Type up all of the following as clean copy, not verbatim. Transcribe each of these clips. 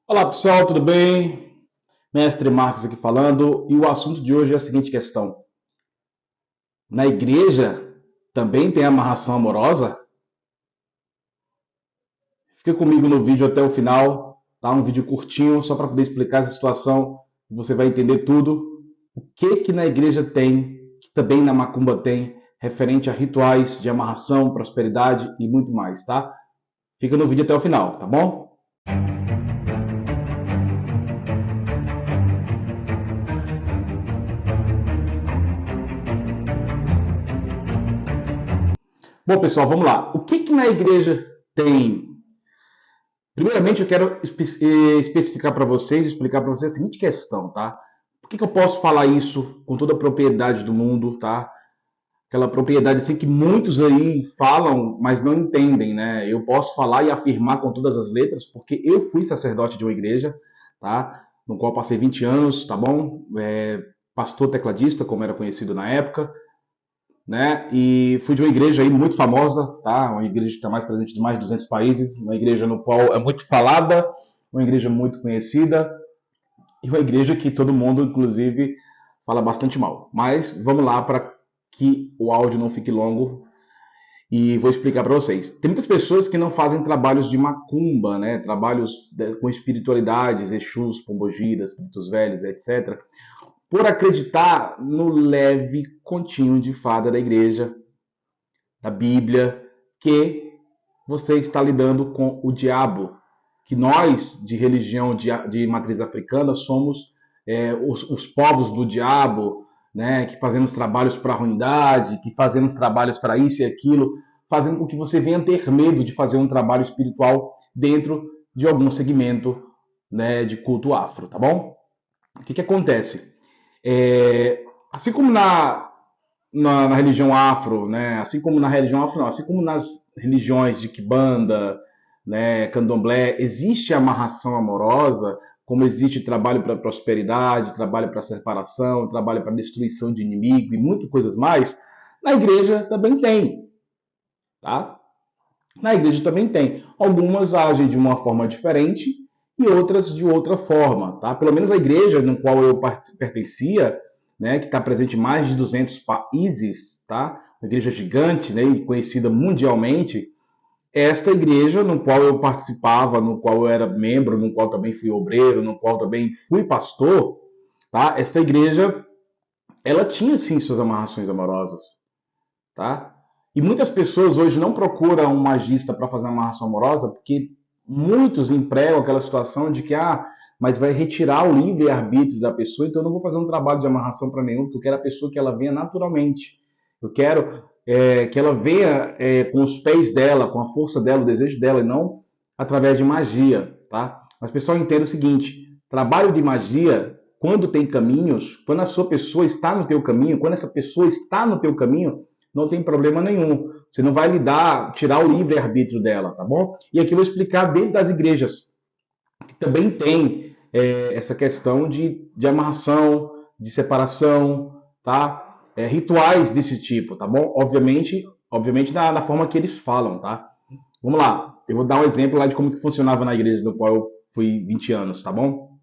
Olá pessoal, tudo bem? Mestre Marcos aqui falando, e o assunto de hoje é a seguinte questão: na igreja também tem amarração amorosa? Fica comigo no vídeo até o final, tá? Um vídeo curtinho só para poder explicar essa situação, você vai entender tudo. O que na igreja tem, que também na macumba tem, referente a rituais de amarração, prosperidade e muito mais, tá? Fica no vídeo até o final, tá bom? Bom, pessoal, vamos lá. O que na igreja tem? Primeiramente, eu quero especificar para vocês, explicar para vocês a seguinte questão, tá? Por que eu posso falar isso com toda a propriedade do mundo, tá? Aquela propriedade assim que muitos aí falam, mas não entendem, né? Eu posso falar e afirmar com todas as letras, porque eu fui sacerdote de uma igreja, tá? No qual passei 20 anos, tá bom? Pastor tecladista, como era conhecido na época, né? E fui de uma igreja aí muito famosa, tá? Uma igreja que está mais presente em mais de 200 países, uma igreja no qual é muito falada, uma igreja muito conhecida e uma igreja que todo mundo, inclusive, fala bastante mal. Mas vamos lá para que o áudio não fique longo e vou explicar para vocês. Tem muitas pessoas que não fazem trabalhos de macumba, né? Trabalhos com espiritualidades, Exus, Pombogiras, Espíritos Velhos, etc., por acreditar no leve continho de fada da igreja, da Bíblia, que você está lidando com o diabo, que nós, de religião de matriz africana, somos os povos do diabo, né, que fazemos trabalhos para a ruindade, que fazemos trabalhos para isso e aquilo, fazendo com que você venha ter medo de fazer um trabalho espiritual dentro de algum segmento, né, de culto afro, tá bom? O que acontece? Assim como na religião afro, né? Assim como na religião afro, não, assim como nas religiões de Kibanda, né, Candomblé, existe amarração amorosa, como existe trabalho para prosperidade, trabalho para separação, trabalho para destruição de inimigo e muitas coisas mais, na igreja também tem, tá? Na igreja também tem. Algumas agem de uma forma diferente e outras de outra forma, tá? Pelo menos a igreja no qual eu pertencia, né, que está presente em mais de 200 países, tá? Uma igreja gigante, né, e conhecida mundialmente. Esta igreja no qual eu participava, no qual eu era membro, no qual também fui obreiro, no qual também fui pastor, tá? Esta igreja, ela tinha sim suas amarrações amorosas, tá? E muitas pessoas hoje não procuram um magista para fazer uma amarração amorosa porque muitos empregam aquela situação de que, mas vai retirar o livre-arbítrio da pessoa, então eu não vou fazer um trabalho de amarração para nenhum, porque eu quero a pessoa que ela venha naturalmente. Eu quero que ela venha com os pés dela, com a força dela, o desejo dela, e não através de magia, tá? Mas o pessoal entenda o seguinte, trabalho de magia, quando tem caminhos, quando a sua pessoa está no teu caminho, quando essa pessoa está no teu caminho, não tem problema nenhum. Você não vai lhe dar, tirar o livre-arbítrio dela, tá bom? E aqui eu vou explicar dentro das igrejas, que também tem essa questão de amarração, de separação, tá? Rituais desse tipo, tá bom? Obviamente na forma que eles falam, tá? Vamos lá, eu vou dar um exemplo lá de como que funcionava na igreja no qual eu fui 20 anos, tá bom?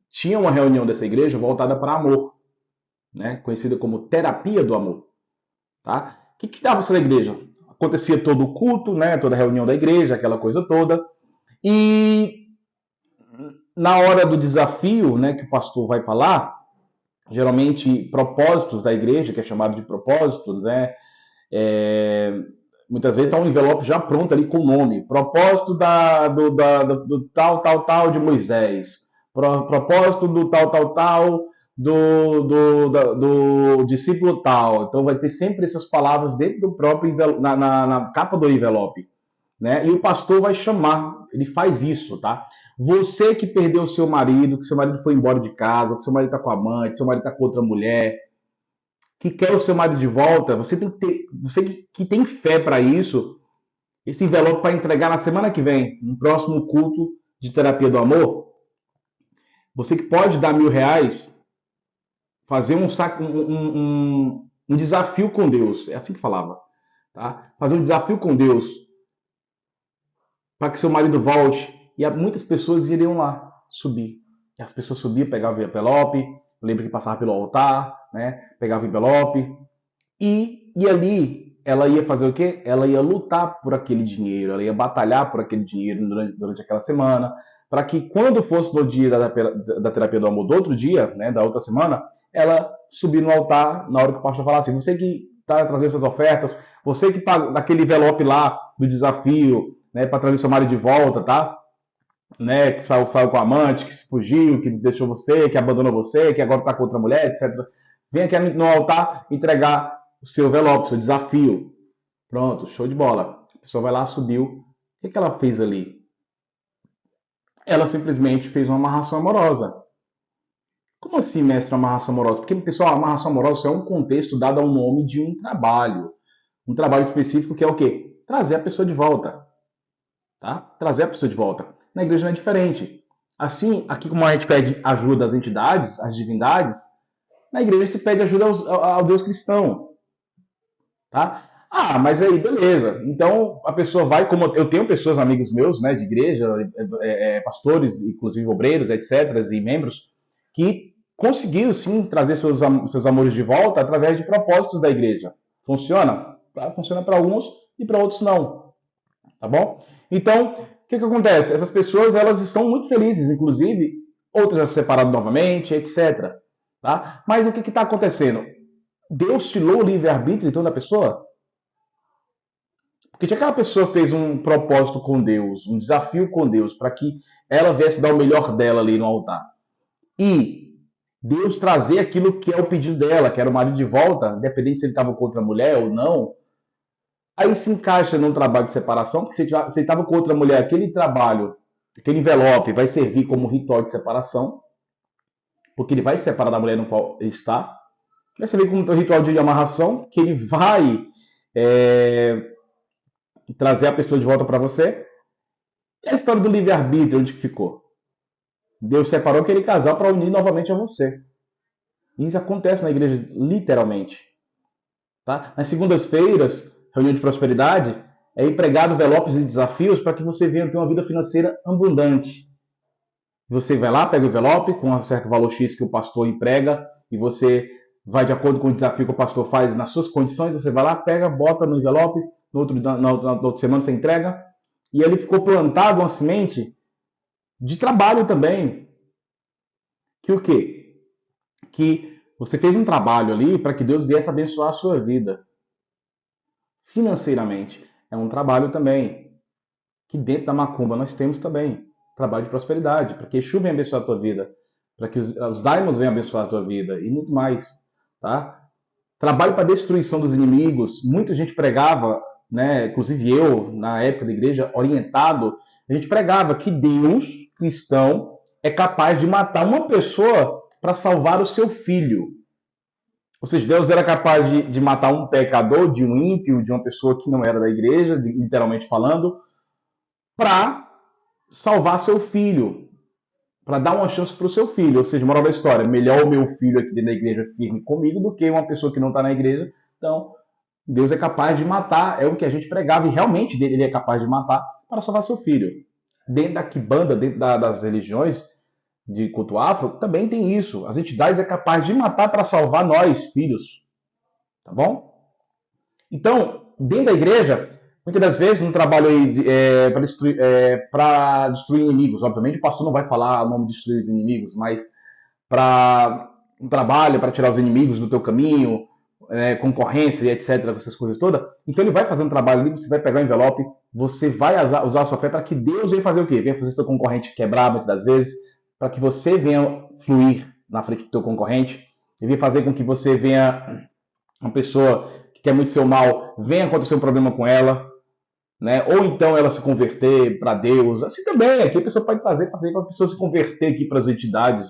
Tinha uma reunião dessa igreja voltada para amor, né? Conhecida como terapia do amor. Tá? O que estava sendo a igreja? Acontecia todo o culto, né? Toda a reunião da igreja, aquela coisa toda. E na hora do desafio, né, que o pastor vai falar, geralmente propósitos da igreja, que é chamado de propósitos, né? É, muitas vezes está um envelope já pronto ali com o nome. Propósito do tal de Moisés. Propósito do tal do discípulo tal. Então vai ter sempre essas palavras dentro do próprio envelope, na capa do envelope. Né? E o pastor vai chamar, ele faz isso, tá? Você que perdeu o seu marido, que seu marido foi embora de casa, que seu marido está com a amante, que seu marido está com outra mulher, que quer o seu marido de volta, você tem que ter, você que tem fé para isso, esse envelope para entregar na semana que vem, no próximo culto de terapia do amor, você que pode dar R$ 1.000, fazer um desafio com Deus, é assim que falava, tá? Fazer um desafio com Deus para que seu marido volte, e muitas pessoas iriam lá subir. E as pessoas subiam, pegavam o envelope, lembra que passava pelo altar, né? Pegava o envelope, e ali ela ia fazer o quê? Ela ia lutar por aquele dinheiro, ela ia batalhar por aquele dinheiro durante aquela semana, para que quando fosse no dia da terapia do amor do outro dia, né, da outra semana, ela subir no altar na hora que o pastor falar assim, você que está trazendo suas ofertas, você que está naquele envelope lá do desafio, né, para trazer seu marido de volta, tá? Né, que saiu com a amante, que se fugiu, que deixou você, que abandonou você, que agora está com outra mulher, etc. Vem aqui no altar entregar o seu envelope, o seu desafio. Pronto, show de bola. A pessoa vai lá, subiu. O que ela fez ali? Ela simplesmente fez uma amarração amorosa. Como assim, mestre, amarração amorosa? Porque, pessoal, amarração amorosa é um contexto dado ao nome de um trabalho. Um trabalho específico que é o quê? Trazer a pessoa de volta. Tá? Trazer a pessoa de volta. Na igreja não é diferente. Assim, aqui como a gente pede ajuda às entidades, às divindades, na igreja se pede ajuda ao Deus cristão. Tá? Ah, mas aí, beleza. Então, a pessoa vai, como eu tenho pessoas, amigos meus, né, de igreja, pastores, inclusive obreiros, etc., e membros, que conseguiram, sim, trazer seus amores de volta através de propósitos da igreja. Funciona? Funciona para alguns e para outros não. Tá bom? Então, o que acontece? Essas pessoas, elas estão muito felizes, inclusive, outras já se separaram novamente, etc. Tá? Mas o que está acontecendo? Deus tirou o livre-arbítrio então da pessoa? Porque se aquela pessoa fez um propósito com Deus, um desafio com Deus, para que ela viesse dar o melhor dela ali no altar, e Deus trazer aquilo que é o pedido dela, que era o marido de volta, independente se ele estava com outra mulher ou não, aí se encaixa num trabalho de separação, porque se ele estava com outra mulher, aquele trabalho, aquele envelope vai servir como ritual de separação, porque ele vai se separar da mulher no qual ele está, vai servir como um ritual de amarração, que ele vai trazer a pessoa de volta para você. E a história do livre-arbítrio, onde ficou? Deus separou aquele casal para unir novamente a você. Isso acontece na igreja, literalmente. Tá? Nas segundas-feiras, reunião de prosperidade, é empregado envelopes e desafios para que você venha ter uma vida financeira abundante. Você vai lá, pega o envelope com um certo valor X que o pastor emprega e você vai de acordo com o desafio que o pastor faz nas suas condições, você vai lá, pega, bota no envelope, na outra semana você entrega, e ali ficou plantado uma semente de trabalho também. Que o quê? Que você fez um trabalho ali para que Deus viesse abençoar a sua vida. Financeiramente. É um trabalho também. Que dentro da macumba nós temos também. Trabalho de prosperidade. Para que Exu venha abençoar a tua vida. Para que os daimons venham abençoar a tua vida. E muito mais. Tá? Trabalho para destruição dos inimigos. Muita gente pregava, né? Inclusive eu, na época da igreja, orientado, a gente pregava que Deus, cristão, é capaz de matar uma pessoa para salvar o seu filho. Ou seja, Deus era capaz de matar um pecador, de um ímpio, de uma pessoa que não era da igreja, literalmente falando, para salvar seu filho, para dar uma chance para o seu filho. Ou seja, moral da história, melhor o meu filho aqui dentro da igreja firme comigo do que uma pessoa que não está na igreja. Então, Deus é capaz de matar, é o que a gente pregava, e realmente ele é capaz de matar para salvar seu filho. Dentro da Kibanda, dentro das religiões de culto afro, também tem isso. As entidades é capaz de matar para salvar nós, filhos. Tá bom? Então, dentro da igreja, muitas das vezes, no trabalho para destruir inimigos, obviamente o pastor não vai falar o nome de destruir os inimigos, mas para um trabalho, para tirar os inimigos do teu caminho, concorrência e etc., essas coisas todas. Então ele vai fazer um trabalho ali, você vai pegar o envelope, você vai usar a sua fé para que Deus venha fazer o quê? Venha fazer o teu concorrente quebrar muitas das vezes, para que você venha fluir na frente do teu concorrente, e venha fazer com que você venha, uma pessoa que quer muito seu mal, venha acontecer um problema com ela, né? Ou então ela se converter para Deus, assim também, aqui a pessoa pode fazer para a pessoa se converter aqui para as entidades,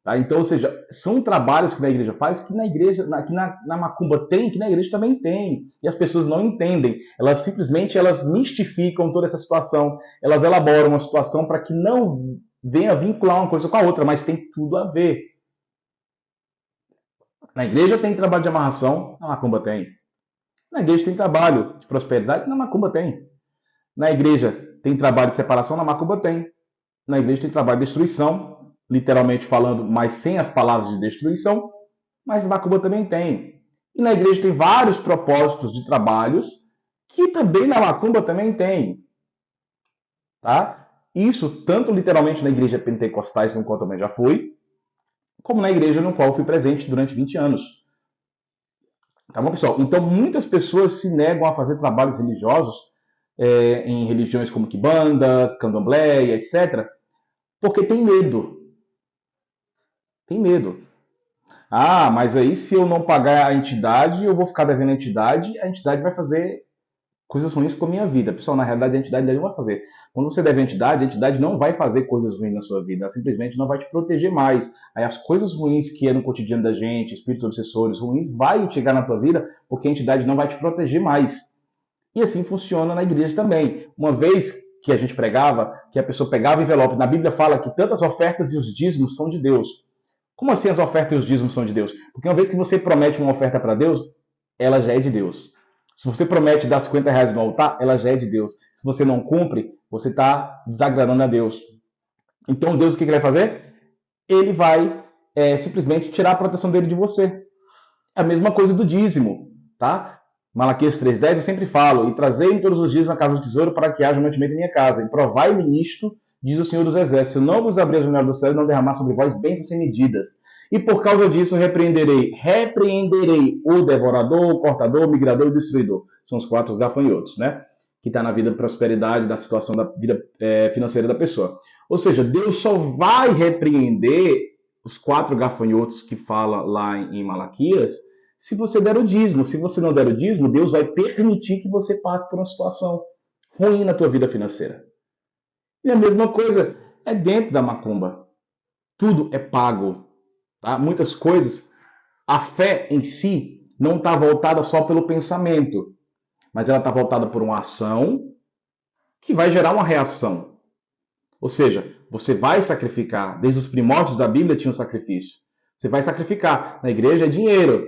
tá? Então, ou seja, são trabalhos que na igreja faz, que na igreja, que na macumba tem, que na igreja também tem, e as pessoas não entendem, elas simplesmente mistificam toda essa situação, elas elaboram uma situação para que não venha vincular uma coisa com a outra, mas tem tudo a ver. Na igreja tem trabalho de amarração, na macumba tem. Na igreja tem trabalho de prosperidade, na macumba tem. Na igreja tem trabalho de separação, na macumba tem. Na igreja tem trabalho de destruição, literalmente falando, mas sem as palavras de destruição, mas na macumba também tem. E na igreja tem vários propósitos de trabalhos que também na macumba também tem. Tá? Isso tanto literalmente na igreja pentecostais, no qual também já fui, como na igreja no qual fui presente durante 20 anos. Tá bom, pessoal? Então, muitas pessoas se negam a fazer trabalhos religiosos em religiões como Kibanda, Candomblé, etc., porque tem medo. Tem medo. Ah, mas aí se eu não pagar a entidade, eu vou ficar devendo a entidade vai fazer coisas ruins com a minha vida. Pessoal, na realidade, a entidade não vai fazer. Quando você deve a entidade não vai fazer coisas ruins na sua vida. Ela simplesmente não vai te proteger mais. Aí as coisas ruins que é no cotidiano da gente, espíritos obsessores ruins, vai chegar na tua vida porque a entidade não vai te proteger mais. E assim funciona na igreja também. Uma vez que a gente pregava, que a pessoa pegava o envelope, na Bíblia fala que tantas ofertas e os dízimos são de Deus. Como assim as ofertas e os dízimos são de Deus? Porque uma vez que você promete uma oferta para Deus, ela já é de Deus. Se você promete dar R$ 50 no altar, ela já é de Deus. Se você não cumpre, você está desagradando a Deus. Então Deus o que ele vai fazer? Ele vai simplesmente tirar a proteção dele de você. É a mesma coisa do dízimo, tá? Malaquias 3,10 eu sempre falo, e trazei-me todos os dias na casa do tesouro para que haja mantimento em minha casa. E provai-me nisto, diz o Senhor dos Exércitos, eu não vos abri a janela do céu e não derramar sobre vós bênçãos sem medidas. E por causa disso repreenderei o devorador, o cortador, o migrador e o destruidor. São os 4 gafanhotos, né? Que está na vida de prosperidade, na situação da vida financeira da pessoa. Ou seja, Deus só vai repreender os 4 gafanhotos que fala lá em Malaquias se você der o dízimo. Se você não der o dízimo, Deus vai permitir que você passe por uma situação ruim na tua vida financeira. E a mesma coisa é dentro da macumba. Tudo é pago. Tá? Muitas coisas, a fé em si não está voltada só pelo pensamento, mas ela está voltada por uma ação que vai gerar uma reação. Ou seja, você vai sacrificar. Desde os primórdios da Bíblia tinha um sacrifício. Você vai sacrificar. Na igreja é dinheiro.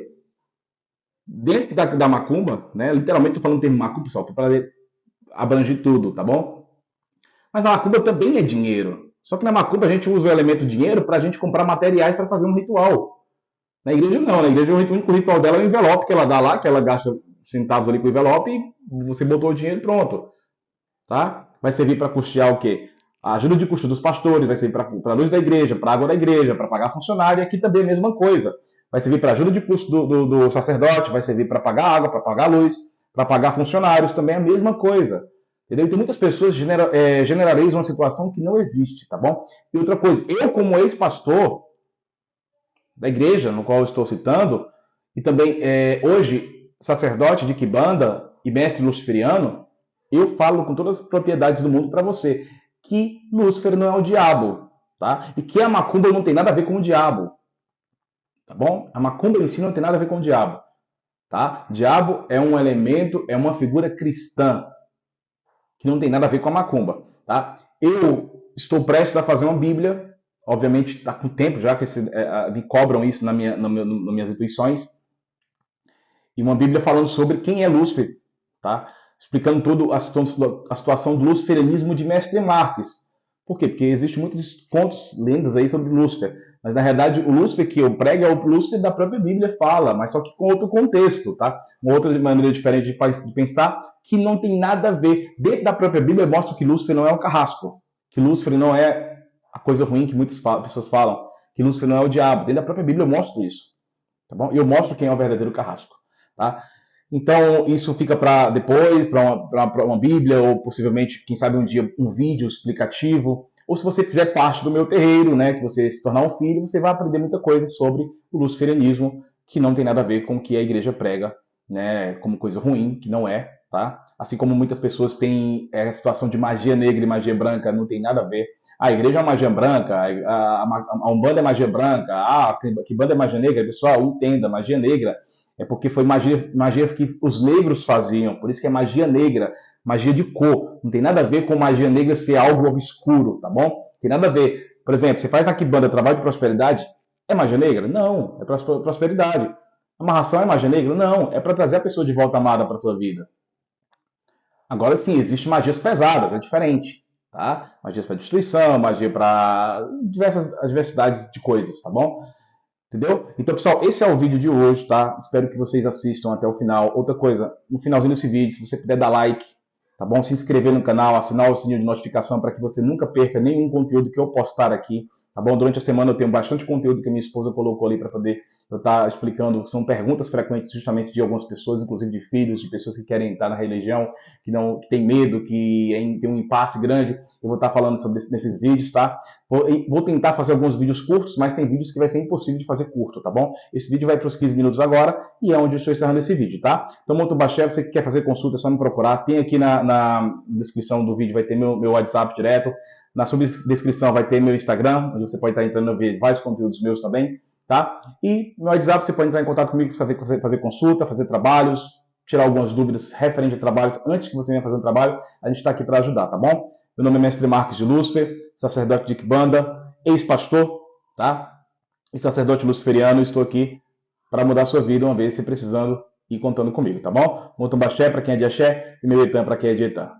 Dentro da macumba, né? Literalmente estou falando termo macumba, pessoal, para abranger tudo, tá bom? Mas na macumba também é dinheiro. Só que na macumba a gente usa o elemento dinheiro para a gente comprar materiais para fazer um ritual. Na igreja não, na igreja o único ritual dela é o envelope que ela dá lá, que ela gasta centavos ali com o envelope e você botou o dinheiro e pronto. Tá? Vai servir para custear o quê? A ajuda de custo dos pastores, vai servir para a luz da igreja, para a água da igreja, para pagar funcionário, e aqui também é a mesma coisa. Vai servir para ajuda de custo do sacerdote, vai servir para pagar água, para pagar luz, para pagar funcionários, também é a mesma coisa. Entendeu? Então muitas pessoas generalizam uma situação que não existe, tá bom? E outra coisa, eu como ex-pastor da igreja, no qual eu estou citando, e também hoje sacerdote de Kibanda e mestre luciferiano, eu falo com todas as propriedades do mundo para você que Lúcifer não é o diabo, tá? E que a macumba não tem nada a ver com o diabo, tá bom? A macumba em si não tem nada a ver com o diabo, tá? Diabo é um elemento, é uma figura cristã que não tem nada a ver com a macumba, tá? Eu estou prestes a fazer uma Bíblia, obviamente está com tempo já que me cobram isso nas minhas intuições, e uma Bíblia falando sobre quem é Lúcifer, tá? Explicando toda a situação do luciferianismo de Mestre Marques. Por quê? Porque existem muitos contos, lendas aí sobre Lúcifer. Mas, na realidade, o Lúcifer que eu prego é o Lúcifer da própria Bíblia fala, mas só que com outro contexto, tá? Uma outra maneira diferente de pensar que não tem nada a ver. Dentro da própria Bíblia mostra que Lúcifer não é um carrasco, que Lúcifer não é a coisa ruim que muitas pessoas falam, que Lúcifer não é o diabo. Dentro da própria Bíblia eu mostro isso, tá bom? E eu mostro quem é o verdadeiro carrasco, tá? Então, isso fica para depois, para uma Bíblia, ou possivelmente, quem sabe um dia, um vídeo explicativo. Ou se você fizer parte do meu terreiro, né, que você se tornar um filho, você vai aprender muita coisa sobre o luciferianismo, que não tem nada a ver com o que a igreja prega, né, como coisa ruim, que não é, tá? Assim como muitas pessoas têm a situação de magia negra e magia branca, não tem nada a ver. A igreja é magia branca, a Umbanda é magia branca, a Kibanda é magia negra. Pessoal, entenda, magia negra é porque foi magia que os negros faziam, por isso que é magia negra, magia de cor. Não tem nada a ver com magia negra ser algo obscuro, tá bom? Tem nada a ver. Por exemplo, você faz na Kibanda trabalho de prosperidade, é magia negra? Não, é prosperidade. Amarração é magia negra? Não, é para trazer a pessoa de volta amada para a tua vida. Agora sim, existem magias pesadas, é diferente. tá? Magias para destruição, magia para as diversidades de coisas, tá bom? Entendeu? Então, pessoal, esse é o vídeo de hoje, tá? Espero que vocês assistam até o final. Outra coisa, no finalzinho desse vídeo, se você puder dar like, tá bom? Se inscrever no canal, assinar o sininho de notificação para que você nunca perca nenhum conteúdo que eu postar aqui, tá bom? Durante a semana eu tenho bastante conteúdo que a minha esposa colocou ali para poder eu estar explicando. São perguntas frequentes justamente de algumas pessoas, inclusive de filhos, de pessoas que querem entrar na religião, que tem medo, que tem um impasse grande. Eu vou estar falando sobre nesses vídeos, tá? Vou tentar fazer alguns vídeos curtos, mas tem vídeos que vai ser impossível de fazer curto, tá bom? Esse vídeo vai para os 15 minutos agora e é onde eu estou encerrando esse vídeo, tá? Então, Motobaxé, você que quer fazer consulta, é só me procurar. Tem aqui na descrição do vídeo, vai ter meu WhatsApp direto. Na subdescrição vai ter meu Instagram, onde você pode estar entrando e ver vários conteúdos meus também, tá? E no WhatsApp você pode entrar em contato comigo para fazer consulta, fazer trabalhos, tirar algumas dúvidas referentes a trabalhos antes que você venha fazer um trabalho. A gente está aqui para ajudar, tá bom? Meu nome é Mestre Marques de Lúcifer, sacerdote de Quimbanda, ex-pastor, tá? E sacerdote luciferiano. Estou aqui para mudar a sua vida uma vez, se precisando, e contando comigo, tá bom? Motombaxé para quem é de axé e meu Etan para quem é de Etan.